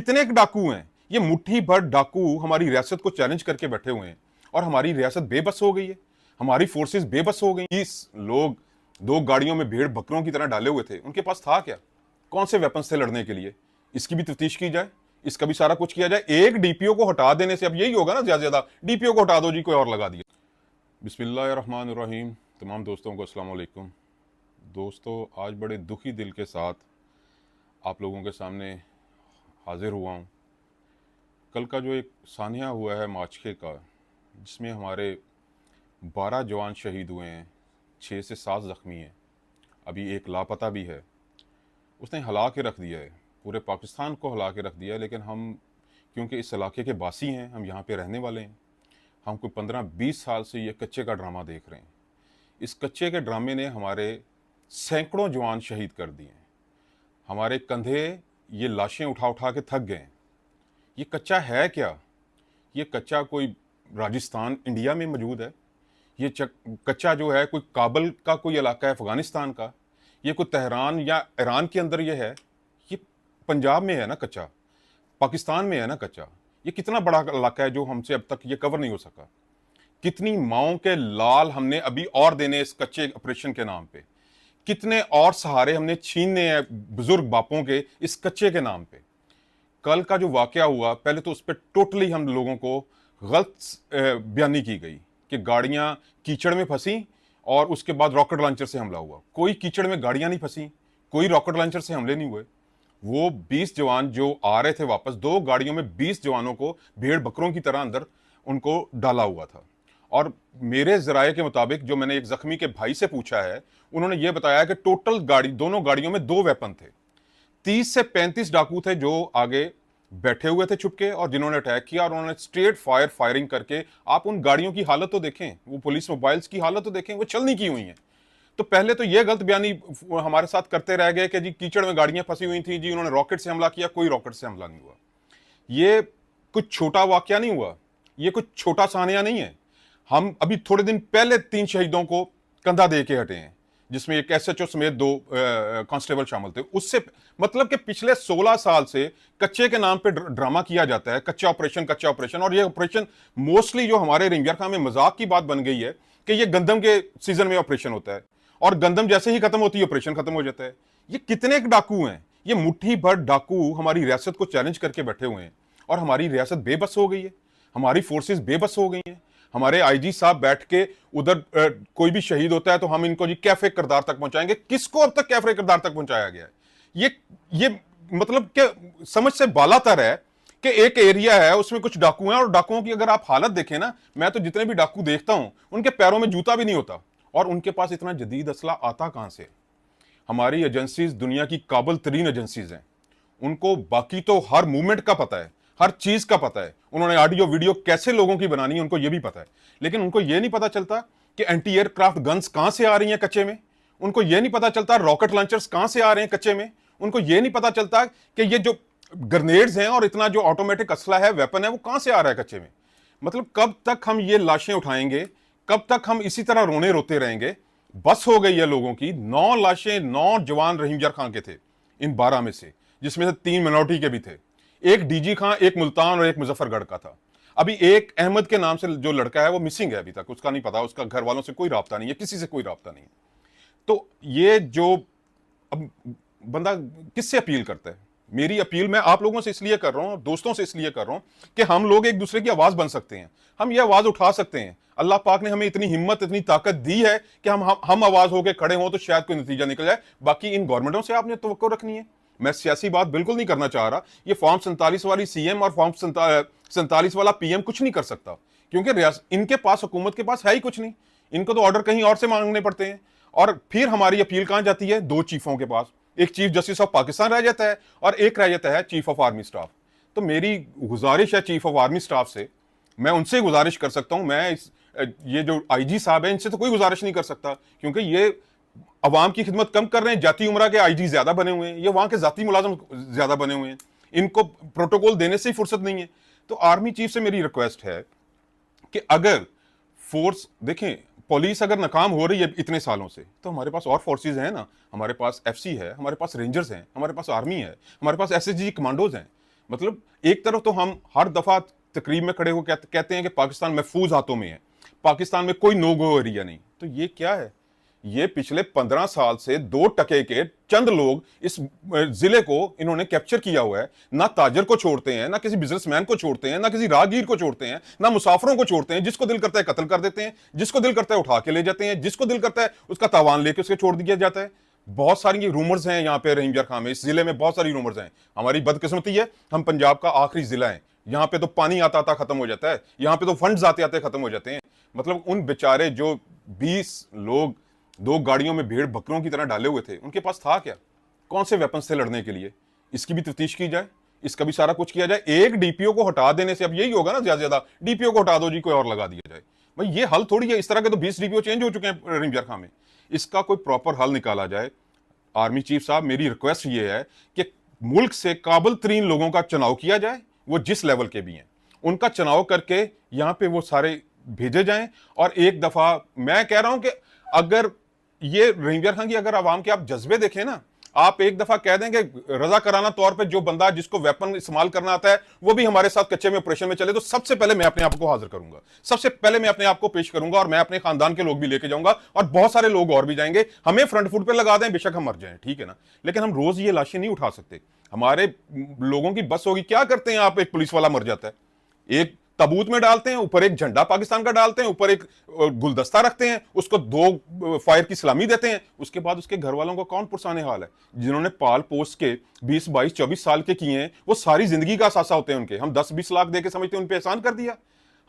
कितने डाकू हैं? ये मुट्ठी भर डाकू हमारी रियासत को चैलेंज करके बैठे हुए हैं और हमारी रियासत बेबस हो गई है, हमारी फोर्सेस बेबस हो गई। 20 लोग 2 गाड़ियों में भेड़ बकरों की तरह डाले हुए थे, उनके पास था क्या? कौन से वेपन्स थे लड़ने के लिए? इसकी भी तफ्तीश की जाए, इसका भी सारा कुछ किया जाए। एक डीपीओ को हटा देने से अब यही होगा ना, ज्यादा ज्यादा डीपीओ को हटा दो जी, कोई और लगा दिया। बिस्मिल्लाहिर्रहमानिर्रहीम। तमाम दोस्तों को अस्सलाम वालेकुम। दोस्तों, आज बड़े दुखी दिल के साथ आप लोगों के सामने हाजिर हुआ हूँ। कल का जो एक सानिया हुआ है माचखे का, जिसमें हमारे 12 जवान शहीद हुए हैं, 6 से 7 ज़ख्मी हैं, अभी एक लापता भी है। उसने हिला के रख दिया है, पूरे पाकिस्तान को हिला के रख दिया है। लेकिन हम क्योंकि इस इलाके के बासी हैं, हम यहाँ पे रहने वाले हैं, हम कोई 15-20 साल से ये कच्चे का ड्रामा देख रहे हैं। इस कच्चे के ड्रामे ने हमारे सैकड़ों जवान शहीद कर दिए हैं। हमारे कंधे ये लाशें उठा उठा के थक गए। ये कच्चा है क्या? ये कच्चा कोई राजस्थान इंडिया में मौजूद है? ये कच्चा जो है कोई काबल का कोई इलाका है अफ़गानिस्तान का? ये कोई तेहरान या ईरान के अंदर ये है? ये पंजाब में है ना कच्चा, पाकिस्तान में है ना कच्चा। ये कितना बड़ा इलाका है जो हमसे अब तक ये कवर नहीं हो सका। कितनी माओं के लाल हमने अभी और देने इस कच्चे ऑपरेशन के नाम पे, कितने और सहारे हमने छीनने हैं बुजुर्ग बापों के इस कच्चे के नाम पे। कल का जो वाकया हुआ, पहले तो उस पर टोटली हम लोगों को गलत बयानी की गई कि गाड़ियां कीचड़ में फंसी और उसके बाद रॉकेट लॉन्चर से हमला हुआ। कोई कीचड़ में गाड़ियां नहीं फंसी, कोई रॉकेट लॉन्चर से हमले नहीं हुए। वो 20 जवान जो आ रहे थे वापस, 2 गाड़ियों में 20 जवानों को भेड़ बकरों की तरह अंदर उनको डाला हुआ था। और मेरे जराये के मुताबिक, जो मैंने एक जख्मी के भाई से पूछा है, उन्होंने ये बताया कि टोटल दोनों गाड़ियों में 2 वेपन थे। 30 से 35 डाकू थे जो आगे बैठे हुए थे छुपके, और जिन्होंने अटैक किया, और उन्होंने स्ट्रेट फायरिंग करके, आप उन गाड़ियों की हालत तो देखें, वो पुलिस मोबाइल्स की हालत तो देखें, वो चलनी की हुई हैं। तो पहले तो ये गलत बयानी हमारे साथ करते रह गए कि जी कीचड़ में गाड़ियां फंसी हुई थी, जी उन्होंने रॉकेट से हमला किया। कोई रॉकेट से हमला नहीं हुआ। ये कुछ छोटा वाकया नहीं हुआ, ये कुछ छोटा सानिया नहीं है। हम अभी थोड़े दिन पहले 3 शहीदों को कंधा दे के हटे हैं, जिसमें एक एसएचओ समेत 2 कांस्टेबल शामिल थे। उससे मतलब कि पिछले 16 साल से कच्चे के नाम पे ड्रामा किया जाता है, कच्चा ऑपरेशन। और ये ऑपरेशन मोस्टली जो हमारे रिंगर खां में मजाक की बात बन गई है कि ये गंदम के सीजन में ऑपरेशन होता है, और गंदम जैसे ही खत्म होती है ऑपरेशन खत्म हो जाता है। ये कितने डाकू हैं? ये मुट्ठी भर डाकू हमारी रियासत को चैलेंज करके बैठे हुए हैं और हमारी रियासत बेबस हो गई है, हमारी फोर्सेस बेबस हो गई हैं। हमारे आईजी साहब बैठ के उधर कोई भी शहीद होता है तो हम इनको जी कैफे किरदार तक पहुंचाएंगे। किसको अब तक कैफे किरदार तक पहुंचाया गया है? ये मतलब कि समझ से बालातर है कि एक एरिया है, उसमें कुछ डाकू हैं, और डाकुओं की अगर आप हालत देखें ना, मैं तो जितने भी डाकू देखता हूं उनके पैरों में जूता भी नहीं होता, और उनके पास इतना जदीद असला आता कहां से? हमारी एजेंसीज दुनिया की काबिल तरीन एजेंसीज हैं, उनको बाकी तो हर मूवमेंट का पता है, हर चीज का पता है। उन्होंने ऑडियो वीडियो कैसे लोगों की बनानी है उनको यह भी पता है। लेकिन उनको यह नहीं पता चलता कि एंटी एयरक्राफ्ट गन्स कहां से आ रही हैं कच्चे में। उनको यह नहीं पता चलता रॉकेट लॉन्चर्स कहां से आ रहे हैं कच्चे में। उनको यह नहीं पता चलता कि ये जो ग्रेनेड्स हैं और इतना जो ऑटोमेटिक असला है, वेपन है, वो कहां से आ रहा है कच्चे में। मतलब कब तक हम ये लाशें उठाएंगे? कब तक हम इसी तरह रोने रोते रहेंगे? बस हो गई है लोगों की। 9 लाशें, 9 जवान रहीमजर खां के थे इन 12 में से, जिसमें से 3 मिनोरिटी के भी थे। एक डीजी खां, एक मुल्तान और एक मुजफ्फरगढ़ का था। अभी एक अहमद के नाम से जो लड़का है वो मिसिंग है, अभी तक उसका नहीं पता, उसका घर वालों से कोई राब्ता नहीं है, किसी से कोई राब्ता नहीं है। तो ये जो अब बंदा किससे अपील करता है? मेरी अपील मैं आप लोगों से इसलिए कर रहा हूं, दोस्तों से इसलिए कर रहा हूं कि हम लोग एक दूसरे की आवाज बन सकते हैं, हम ये आवाज उठा सकते हैं। अल्लाह पाक ने हमें इतनी हिम्मत, इतनी ताकत दी है कि हम आवाज होकर खड़े हों तो शायद कोई नतीजा निकल जाए। बाकी इन गवर्नमेंटों से आपने तवक्को रखनी है। मैं सियासी बात बिल्कुल नहीं करना चाह रहा। ये फॉर्म 47 वाली सीएम और फॉर्म 47 वाला पीएम कुछ नहीं कर सकता, क्योंकि इनके पास, हुकूमत के पास है ही कुछ नहीं। इनको तो ऑर्डर कहीं और से मांगने पड़ते हैं। और फिर हमारी अपील कहां जाती है? 2 चीफों के पास। एक चीफ जस्टिस ऑफ पाकिस्तान रह जाता है और एक रह जाता है चीफ ऑफ आर्मी स्टाफ। तो मेरी गुजारिश है चीफ ऑफ आर्मी स्टाफ से, मैं उनसे गुजारिश कर सकता हूं। मैं ये जो आईजी साहब है, इनसे तो कोई गुजारिश नहीं कर सकता, क्योंकि ये अवाम की खिदमत कम कर रहे हैं। जाती उमरा के आईजी ज्यादा बने हुए हैं, ये वहां के जाती मुलाजम ज्यादा बने हुए हैं, इनको प्रोटोकॉल देने से ही फुर्सत नहीं है। तो आर्मी चीफ से मेरी रिक्वेस्ट है कि अगर फोर्स, देखें, पुलिस अगर नाकाम हो रही है इतने सालों से, तो हमारे पास और फोर्सेज हैं ना। हमारे पास एफसी है, हमारे पास रेंजर्स हैं, हमारे पास आर्मी है, हमारे पास एसएसजी कमांडोज हैं। मतलब एक तरफ तो हम हर दफा तकरीब में खड़े हो कहते हैं कि पाकिस्तान महफूज हाथों में है, पाकिस्तान में कोई नो गो एरिया नहीं। तो ये क्या है? ये पिछले 15 साल से 2 टके के चंद लोग इस जिले को इन्होंने कैप्चर किया हुआ है। ना ताजर को छोड़ते हैं, ना किसी बिजनेसमैन को छोड़ते हैं, ना किसी राहगीर को छोड़ते हैं, ना मुसाफिरों को छोड़ते हैं। जिसको दिल करता है कत्ल कर देते हैं, जिसको दिल करता है उठा के ले जाते हैं, जिसको दिल करता है उसका तावान लेके उसके छोड़ दिया जाता है। बहुत सारी रूमर्स हैं यहाँ पे रहीम यार खां में, इस जिले में बहुत सारी रूमर्स हैं। हमारी बदकिस्मती है, हम पंजाब का आखिरी जिला है। यहाँ पे तो पानी आता आता खत्म हो जाता है, यहाँ पे तो फंड्स आते आते खत्म हो जाते हैं। मतलब उन बेचारे जो 20 लोग 2 गाड़ियों में भेड़ बकरों की तरह डाले हुए थे, उनके पास था क्या? कौन से वेपन्स थे लड़ने के लिए? इसकी भी तफ्तीश की जाए, इसका भी सारा कुछ किया जाए। एक डीपीओ को हटा देने से अब यही होगा ना, ज्यादा ज्यादा डीपीओ को हटा दो जी, कोई और लगा दिया जाए। भाई ये हल थोड़ी है। इस तरह के तो 20 डीपीओ चेंज हो चुके हैं रहीम यार खां में। इसका कोई प्रॉपर हल निकाला जाए। आर्मी चीफ साहब, मेरी रिक्वेस्ट ये है कि मुल्क से काबिल तरीन लोगों का चुनाव किया जाए, वो जिस लेवल के भी हैं उनका चुनाव करके यहां पे वो सारे भेजे जाएं। और एक दफा मैं कह रहा हूं कि अगर ये रहीम यार खां की अगर आवाम के आप जज्बे देखें ना, आप एक दफा कह दें कि रजा कराना तौर पे जो बंदा जिसको वेपन इस्तेमाल करना आता है वो भी हमारे साथ कच्चे में ऑपरेशन में चले, तो सबसे पहले मैं अपने आप को हाजिर करूंगा, सबसे पहले मैं अपने आप को पेश करूंगा और मैं अपने खानदान के लोग भी लेके जाऊंगा और बहुत सारे लोग और भी जाएंगे। हमें फ्रंट फुट पे लगा दें, बेशक हम मर जाएं, ठीक है ना, लेकिन हम रोज ये लाशें नहीं उठा सकते। हमारे लोगों की बस होगी। क्या करते हैं आप? एक पुलिस वाला मर जाता है, एक ताबूत में डालते हैं, ऊपर एक झंडा पाकिस्तान का डालते हैं, ऊपर एक गुलदस्ता रखते हैं, उसको 2 फायर की सलामी देते हैं। उसके बाद उसके घर वालों का कौन पुरसाने हाल है? जिन्होंने पाल पोस के 20, 22, 24 साल के किए हैं, वो सारी जिंदगी का असासा होते हैं उनके। हम 10-20 लाख देके समझते हैं उन पे एहसान कर दिया।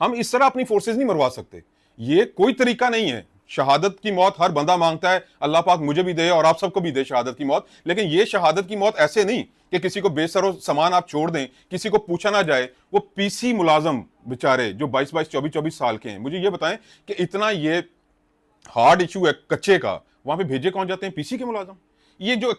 हम इस तरह अपनी फोर्सेज नहीं मरवा सकते। ये कोई तरीका नहीं है। शहादत की मौत हर बंदा मांगता है, अल्लाह पाक मुझे भी दे और आप सबको भी दे शहादत की मौत, लेकिन ये शहादत की मौत ऐसे नहीं कि किसी को बेसरो सामान आप छोड़ दें, किसी को पूछा ना जाए। वो पीसी मुलाजम बेचारे जो 22-22, 24-24 साल के हैं, मुझे ये बताएं कि इतना ये हार्ड इशू है कच्चे का, वहां पे भेजे कौन जाते हैं? पीसी के मुलाजम। ये जो